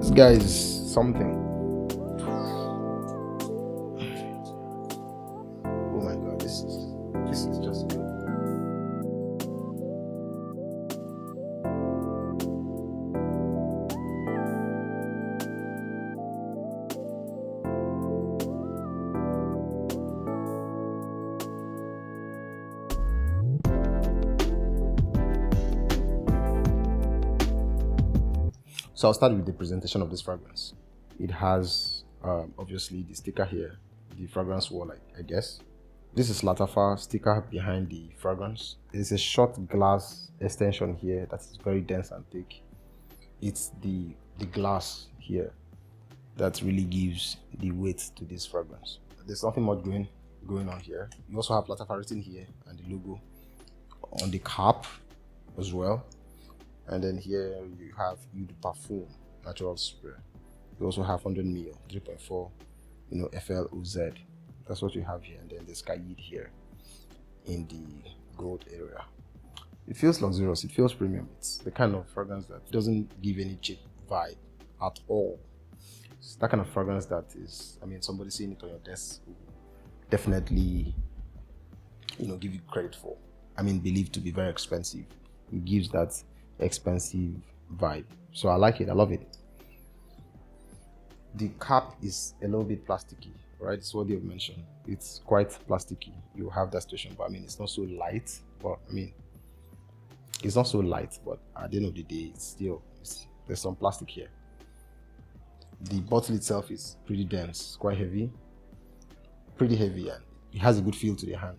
This guy is something. Oh my god, this is just good. So I'll start with the presentation of this fragrance. It has obviously the sticker here, the fragrance wall, I guess. This is Lattafa sticker behind the fragrance. There's a short glass extension here that is very dense and thick. It's the glass here that really gives the weight to this fragrance. There's nothing much going on here. You also have Lattafa written here and the logo on the cap as well. And then here you have Eau de Parfum natural spray. You also have 100 ml, 3.4, FLOZ. That's what you have here. And then there's Qaa'ed here in the gold area. It feels luxurious. It feels premium. It's the kind of fragrance that doesn't give any cheap vibe at all. It's that kind of fragrance that is, somebody seeing it on your desk will definitely, give you credit for. Believed to be very expensive. It gives that expensive vibe. So I like it. I love it. The cap is a little bit plasticky, right? It's what they've mentioned. It's quite plasticky. You have that situation, but it's not so light. But it's not so light. But at the end of the day, there's some plastic here. The bottle itself is pretty dense, quite heavy, and it has a good feel to the hand.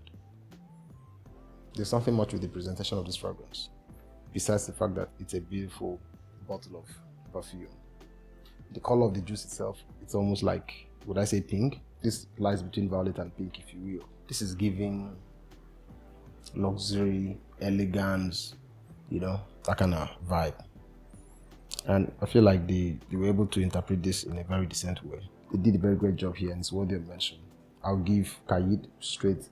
There's nothing much with the presentation of this fragrance, besides the fact that it's a beautiful bottle of perfume. The color of the juice itself, it's almost like, would I say pink? This lies between violet and pink, if you will. This is giving luxury, elegance, that kind of vibe. And I feel like they were able to interpret this in a very decent way. They did a very great job here, and it's what they mentioned. I'll give Qaa'ed straight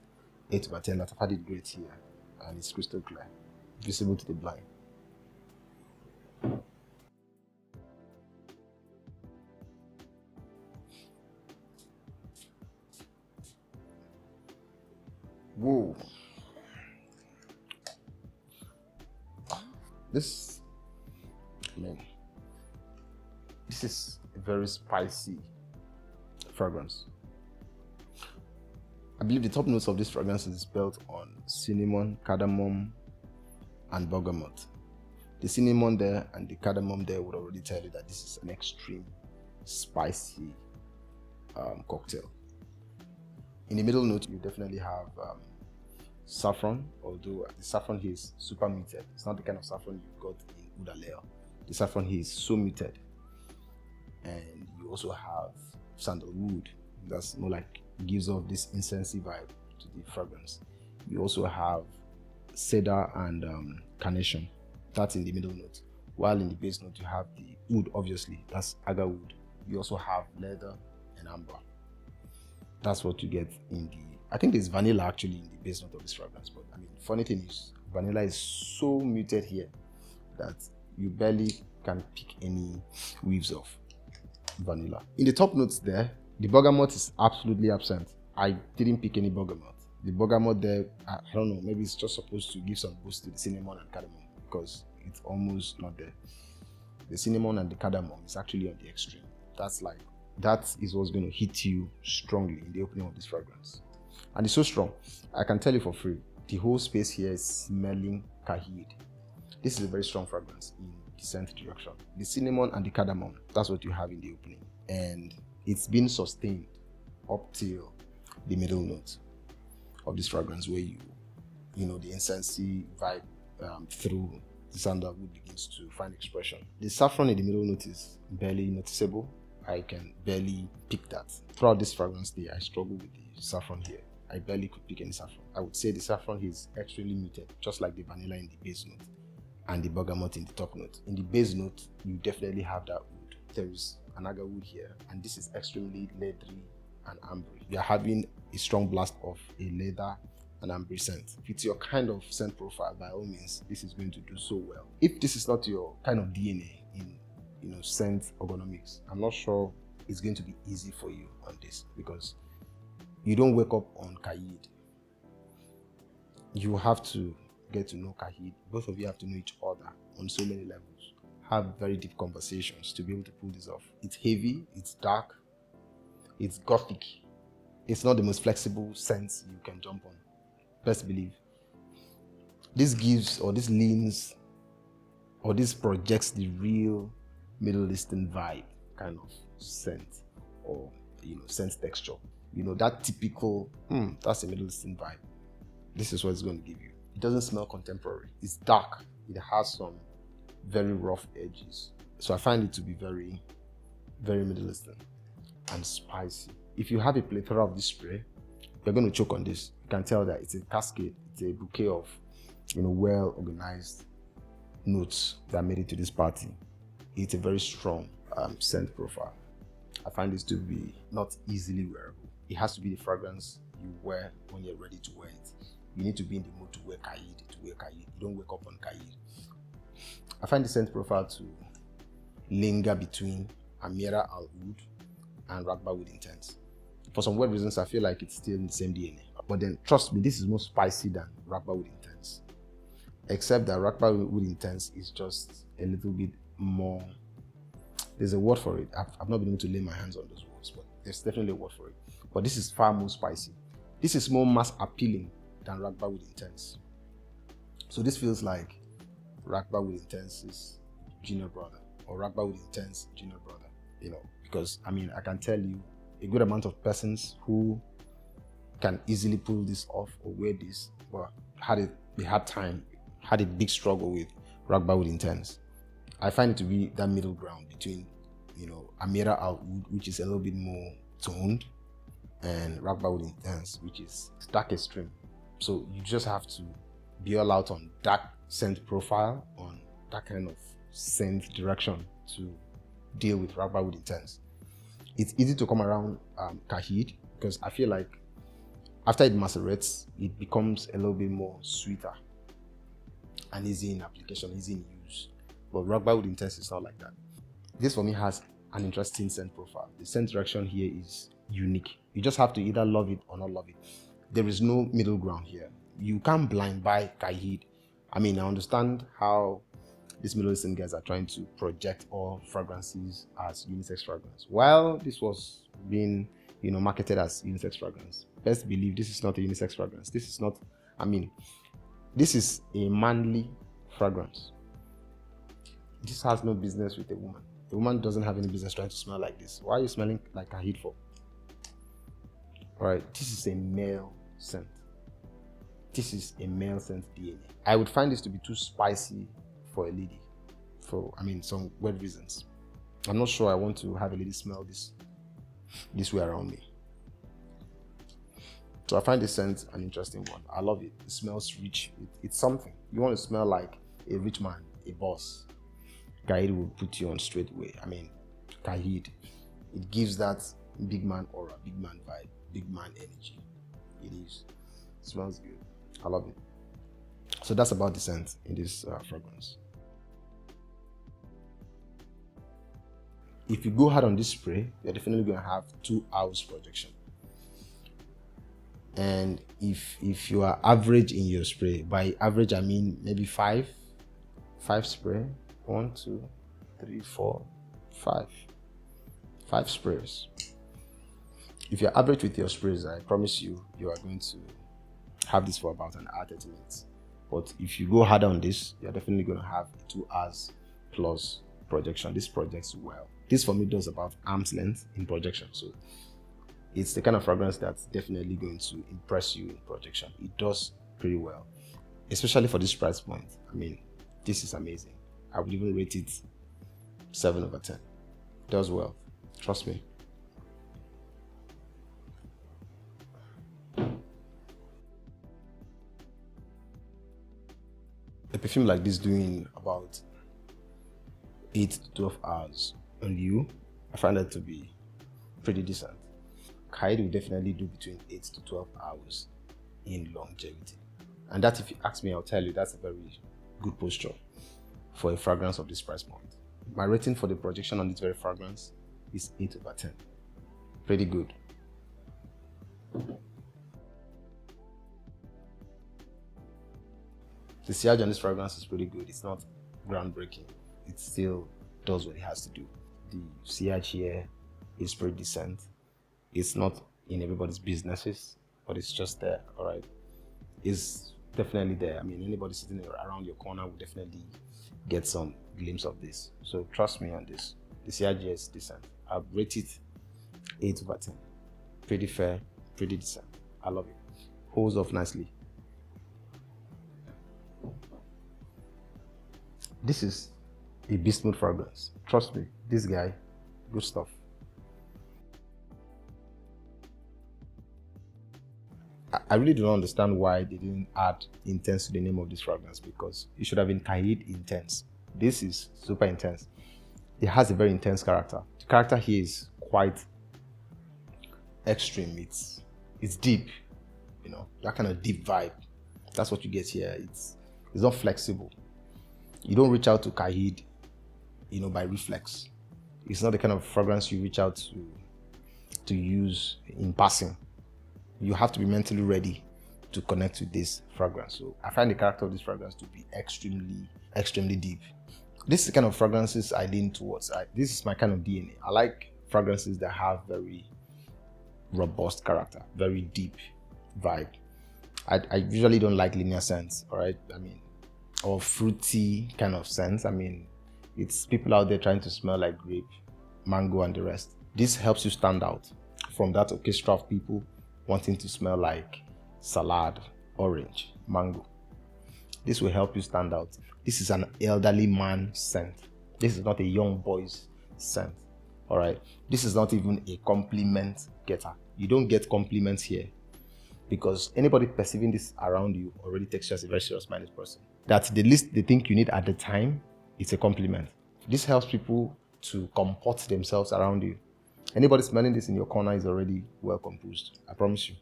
8/10. Lattafa did great here, and it's crystal clear, visible to the blind. Whoa. This is a very spicy fragrance. I believe the top notes of this fragrance is built on cinnamon, cardamom, and bergamot. The cinnamon there and the cardamom there would already tell you that this is an extreme spicy cocktail. In the middle note, you definitely have saffron, although the saffron here is super muted. It's not the kind of saffron you got in Udaleo. The saffron here is so muted. And you also have sandalwood. That's more like, gives off this incensey vibe to the fragrance. You also have cedar and carnation. That's in the middle note. While in the base note, you have the wood, obviously. That's agar wood. You also have leather and amber. That's what you get in the... I think there's vanilla actually in the base note of this fragrance. But funny thing is, vanilla is so muted here that you barely can pick any weaves of vanilla. In the top notes there, the bergamot is absolutely absent. I didn't pick any bergamot. The bergamot there, I don't know, maybe it's just supposed to give some boost to the cinnamon and cardamom because it's almost not there. The cinnamon and the cardamom is actually on the extreme. That is what's going to hit you strongly in the opening of this fragrance. And it's so strong. I can tell you for free, the whole space here is smelling Qaa'ed. This is a very strong fragrance in the scent direction. The cinnamon and the cardamom, that's what you have in the opening. And it's been sustained up till the middle note of this fragrance where the incensey vibe through the sandalwood begins to find expression. The saffron in the middle note is barely noticeable. I can barely pick that. Throughout this fragrance day, I struggle with the saffron here. I barely could pick any saffron. I would say the saffron is extremely muted, just like the vanilla in the base note and the bergamot in the top note. In the base note, you definitely have that wood. There is an agar wood here, and this is extremely leathery and ambery. You are having a strong blast of a leather and ambery scent. If it's your kind of scent profile, by all means, this is going to do so well. If this is not your kind of DNA in scent ergonomics. I'm not sure it's going to be easy for you on this, because you don't wake up on Qaa'ed. You have to get to know Qaa'ed. Both of you have to know each other on so many levels. Have very deep conversations to be able to pull this off. It's heavy, it's dark, it's gothic. It's not the most flexible scent you can jump on. Best believe. This gives, or this leans, or this projects the real Middle Eastern vibe kind of scent, or scent texture. That typical, that's a Middle Eastern vibe. This is what it's going to give you. It doesn't smell contemporary. It's dark. It has some very rough edges. So I find it to be very, very Middle Eastern and spicy. If you have a plethora of this spray, you're going to choke on this. You can tell that it's a cascade. It's a bouquet of, well organized notes that made it to this party. It's a very strong scent profile. I find this to be not easily wearable. It has to be the fragrance you wear when you're ready to wear it. You need to be in the mood to wear Qaa'ed. You don't wake up on Qaa'ed. I find the scent profile to linger between Amira Al Oud and Rakba Wood Intense. For some weird reasons, I feel like it's still in the same DNA. But then, trust me, this is more spicy than Rakba Wood Intense. Except that Rakba Wood Intense is just a little bit more. There's a word for it. I've not been able to lay my hands on those words, but there's definitely a word for it. But this is far more spicy. This is more mass appealing than Rakba Wood Intense. So this feels like Rakba Wood Intense is junior brother, or Rakba Wood Intense junior brother. Because I can tell you a good amount of persons who can easily pull this off or wear this, but had a big struggle with Rakba Wood Intense. I find it to be that middle ground between, Amira Al Oud, which is a little bit more toned, and Rakba Wood Intense, which is dark extreme. So you just have to be all out on dark scent profile, on that kind of scent direction to deal with Rakba Wood Intense. It's easy to come around Qaa'ed, because I feel like after it macerates, it becomes a little bit more sweeter and easy in application, easy in use. But Rakba Wood Intense is not like that. This for me has an interesting scent profile. The scent direction here is unique. You just have to either love it or not love it. There is no middle ground here. You can't blind buy Qaa'ed. I understand how these Middle Eastern guys are trying to project all fragrances as unisex fragrance. While this was being, marketed as unisex fragrance, best believe this is not a unisex fragrance. This is not, this is a manly fragrance. This has no business with a woman. A woman doesn't have any business trying to smell like this. Why are you smelling like Qaa'ed for? Alright, this is a male scent. This is a male scent DNA. I would find this to be too spicy for a lady, for some weird reasons. I'm not sure I want to have a lady smell this way around me. So I find this scent an interesting one. I love it. It smells rich. It's something. You want to smell like a rich man, a boss. Qaa'ed will put you on straight away. Qaa'ed, it gives that big man aura, big man vibe, big man energy. It is. It smells good. I love it. So that's about the scent in this fragrance. If you go hard on this spray, you're definitely going to have 2 hours projection. And if you are average in your spray, by average I mean maybe 5 spray. 1, 2, 3, 4, 5. 5 sprays. If you're average with your sprays, I promise you are going to have this for about an hour, 30 minutes. But if you go hard on this, you're definitely going to have 2 hours plus projection. This projects well. This for me does about arm's length in projection. So it's the kind of fragrance that's definitely going to impress you in projection. It does pretty well, especially for this price point. This is amazing. I would even rate it 7 over 10. It does well. Trust me. A perfume like this doing about 8 to 12 hours on you, I find that to be pretty decent. Qaa'ed will definitely do between 8 to 12 hours in longevity. And that, if you ask me, I'll tell you that's a very good posture for a fragrance of this price point. My rating for the projection on this very fragrance is 8 over 10. Pretty good. The sillage on this fragrance is pretty good. It's not groundbreaking. It still does what it has to do. The sillage here is pretty decent. It's not in everybody's businesses, but it's just there, all right? It's definitely there. I mean, anybody sitting around your corner will definitely get some glimpse of this. So trust me on this. The sillage here is decent. I've rated 8 over 10. Pretty fair, pretty decent. I love it. Holds off nicely. This is a beast mode fragrance. Trust me, this guy, good stuff. I really do not understand why they didn't add intense to the name of this fragrance, because it should have been Qaa'ed Intense. This is super intense. It has a very intense character. The character here is quite extreme. It's deep, you know, that kind of deep vibe. That's what you get here. It's not flexible. You don't reach out to Qaa'ed, you know, by reflex. It's not the kind of fragrance you reach out to use in passing. You have to be mentally ready to connect with this fragrance. So I find the character of this fragrance to be extremely deep. This is the kind of fragrances I lean towards. This is my kind of DNA. I like fragrances that have very robust character, very deep vibe. I usually don't like linear scents, all right? I mean, or fruity kind of scents. I mean, it's people out there trying to smell like grape, mango, and the rest. This helps you stand out from that orchestra of people wanting to smell like salad, orange, mango. This will help you stand out. This is an elderly man scent. This is not a young boy's scent, all right? This is not even a compliment getter. You don't get compliments here, because anybody perceiving this around you already takes you as a very serious-minded person. That's the least they think you need at the time. It's a compliment. This helps people to comport themselves around you. Anybody smelling this in your corner is already well composed. I promise you.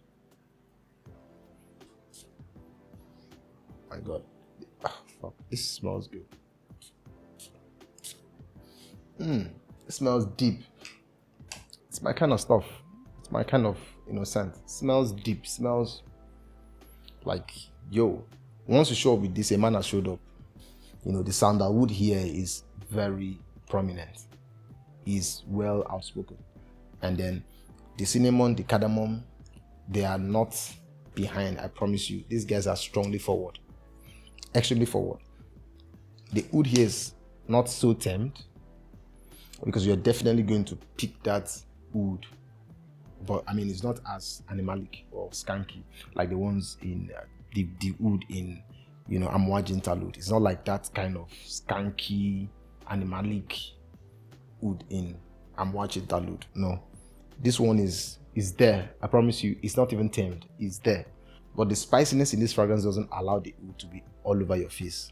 My God. Fuck. This smells good. It smells deep. It's my kind of stuff. It's my kind of, you know, scent. It smells deep. Smells like, yo, once you show up with this, a man has showed up. You know, the sandalwood here is very prominent. Is well outspoken. And then the cinnamon, the cardamom, they are not behind, I promise you. These guys are strongly forward. Extremely forward. The oud here is not so tamed, because you're definitely going to pick that oud. But I mean, it's not as animalic or skanky like the ones in the oud in, you know, Amouage interlude. It's not like that kind of skanky, animalic oud in Amouage interlude. No, this one is there. I promise you, it's not even tamed. It's there. But the spiciness in this fragrance doesn't allow the oud to be all over your face.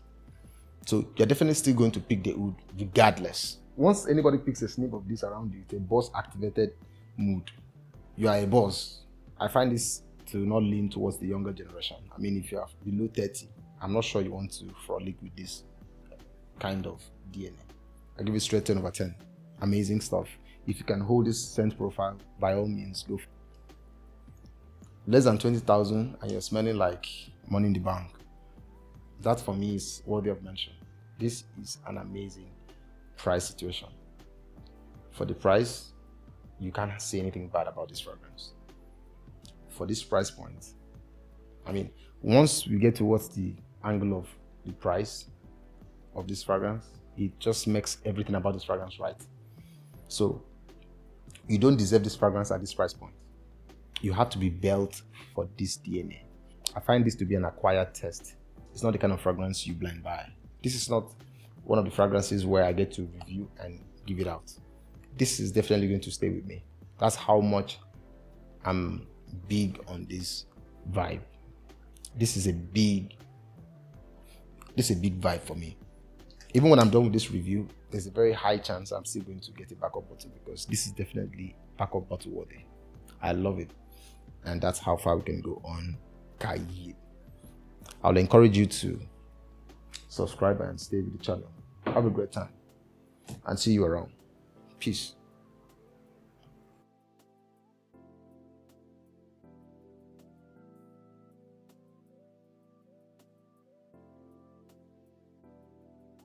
So you're definitely still going to pick the oud regardless. Once anybody picks a sniff of this around you, it's a boss activated mood. You are a boss. I find this to not lean towards the younger generation. I mean, if you are below 30, I'm not sure you want to frolic with this kind of DNA. I give it straight 10 over 10. Amazing stuff. If you can hold this scent profile, by all means, go for it. Less than 20,000 and you're smelling like money in the bank. That for me is worthy of mention. This is an amazing price situation. For the price, you can't say anything bad about this fragrance. For this price point, I mean, once we get towards the angle of the price of this fragrance, it just makes everything about this fragrance right. So you don't deserve this fragrance at this price point. You have to be built for this DNA. I find this to be an acquired taste. It's not the kind of fragrance you blind buy. This is not one of the fragrances where I get to review and give it out. This is definitely going to stay with me. That's how much I'm big on this vibe. This is a big vibe for me. Even when I'm done with this review, there's a very high chance I'm still going to get a backup bottle, because this is definitely backup bottle worthy. I love it. And that's how far we can go on Qaa'ed. I'll encourage you to subscribe and stay with the channel. Have a great time. and see you around. Peace.